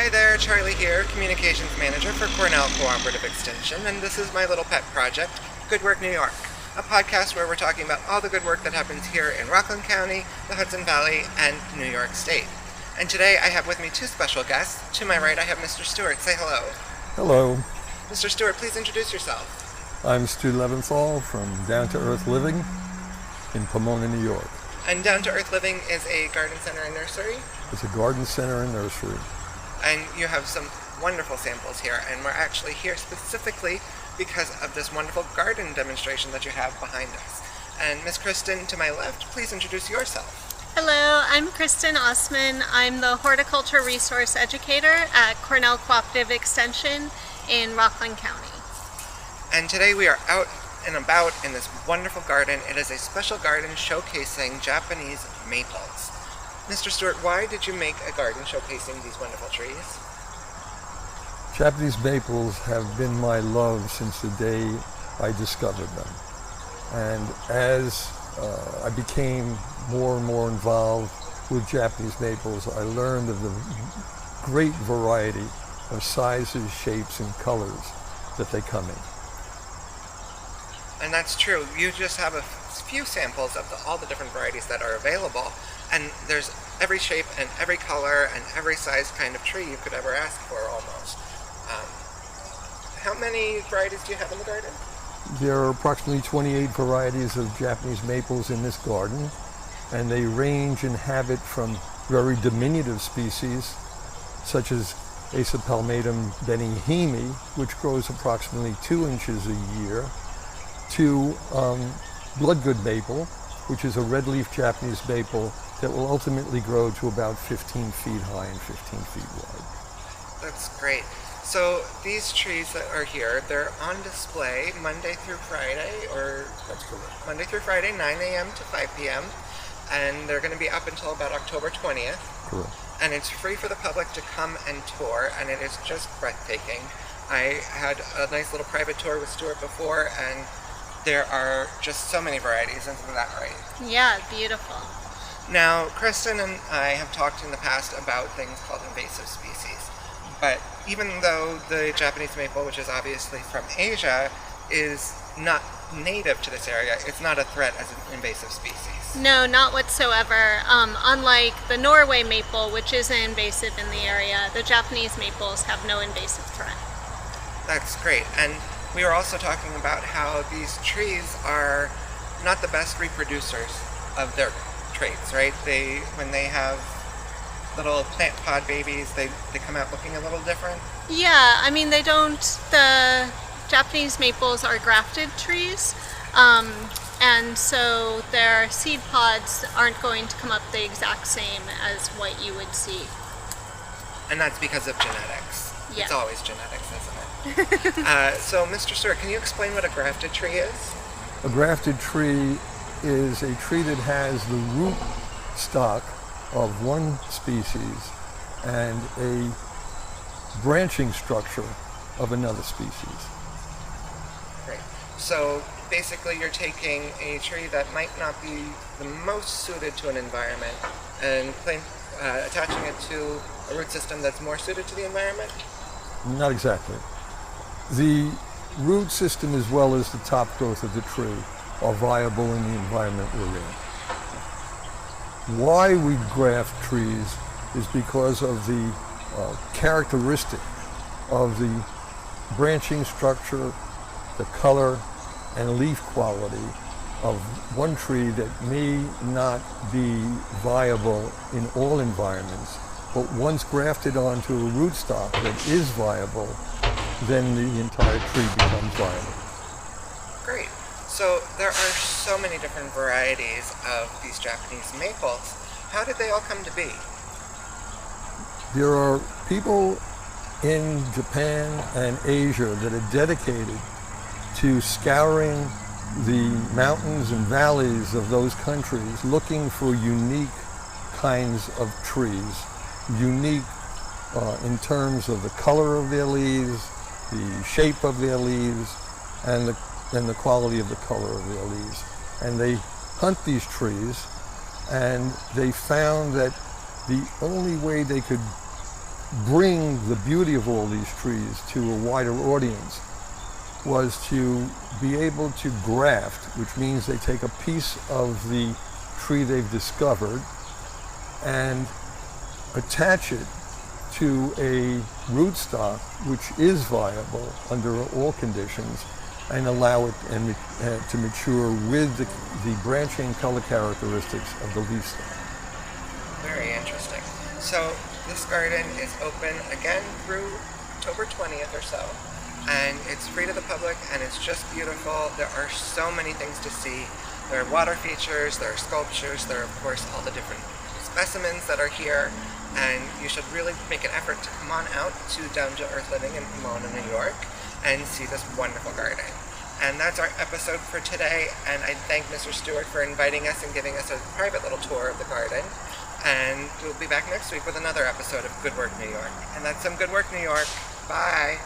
Hi there, Charlie here, Communications Manager for Cornell Cooperative Extension, and this is my little pet project, Good Work New York, a podcast where we're talking about all the good work that happens here in Rockland County, the Hudson Valley, and New York State. And today I have with me two special guests. To my right I have Mr. Stuart. Say hello. Hello. Mr. Stuart, please introduce yourself. I'm Stu Leventhal from Down to Earth Living in Pomona, New York. And Down to Earth Living is a garden center and nursery. It's a garden center and nursery. And you have some wonderful samples here, and we're actually here specifically because of this wonderful garden demonstration that you have behind us. And Miss Kristen, to my left, please introduce yourself. Hello, I'm Kristen Osman. I'm the Horticulture Resource Educator at Cornell Cooperative Extension in Rockland County. And today we are out and about in this wonderful garden. It is a special garden showcasing Japanese maples. Mr. Stuart, why did you make a garden showcasing these wonderful trees? Japanese maples have been my love since the day I discovered them. And as I became more and more involved with Japanese maples, I learned of the great variety of sizes, shapes, and colors that they come in. And that's true. You just have a few samples of all the different varieties that are available, and there's every shape and every color and every size kind of tree you could ever ask for almost. How many varieties do you have in the garden? There are approximately 28 varieties of Japanese maples in this garden, and they range in habit from very diminutive species, such as Acephalmatum benihimi, which grows approximately 2 inches a year, to bloodgood maple, which is a red-leaf Japanese maple that will ultimately grow to about 15 feet high and 15 feet wide. That's great. So these trees that are here, they're on display Monday through Friday, or That's correct. Monday through Friday, 9 a.m. to 5 p.m., and they're going to be up until about October 20th. Correct. And it's free for the public to come and tour, and it is just breathtaking. I had a nice little private tour with Stuart before, and there are just so many varieties, isn't that right? Yeah, beautiful. Now, Kristen and I have talked in the past about things called invasive species, but even though the Japanese maple, which is obviously from Asia, is not native to this area, it's not a threat as an invasive species. No, not whatsoever. Unlike the Norway maple, which is invasive in the area, the Japanese maples have no invasive threat. That's great. And we were also talking about how these trees are not the best reproducers of their traits, right? When they have little plant pod babies, they come out looking a little different. Yeah, I mean, the Japanese maples are grafted trees, and so their seed pods aren't going to come up the exact same as what you would see. And that's because of genetics. Yeah. It's always genetics, isn't it? So, Mr. Stuart, can you explain what a grafted tree is? A grafted tree is a tree that has the root stock of one species and a branching structure of another species. Great. So basically you're taking a tree that might not be the most suited to an environment and attaching it to a root system that's more suited to the environment? Not exactly. The root system as well as the top growth of the tree are viable in the environment we're in. Why we graft trees is because of the characteristic of the branching structure, the color, and leaf quality of one tree that may not be viable in all environments, but once grafted onto a rootstock that is viable, then the entire tree becomes viable. Great. So there are so many different varieties of these Japanese maples. How did they all come to be? There are people in Japan and Asia that are dedicated to scouring the mountains and valleys of those countries looking for unique kinds of trees, unique in terms of the color of their leaves, the shape of their leaves, and the quality of the color of their leaves. And they hunt these trees, and they found that the only way they could bring the beauty of all these trees to a wider audience was to be able to graft, which means they take a piece of the tree they've discovered and attach it to a rootstock which is viable under all conditions, and allow it to mature with the branching color characteristics of the leaf stock. Very interesting. So this garden is open again through October 20th or so, and it's free to the public, and it's just beautiful. There are so many things to see. There are water features, there are sculptures, there are of course all the different specimens that are here, and you should really make an effort to come on out to Down to Earth Living in Pomona, New York, and see this wonderful garden. And that's our episode for today, and I thank Mr. Stuart for inviting us and giving us a private little tour of the garden. And we'll be back next week with another episode of Good Work New York. And that's some Good Work New York. Bye!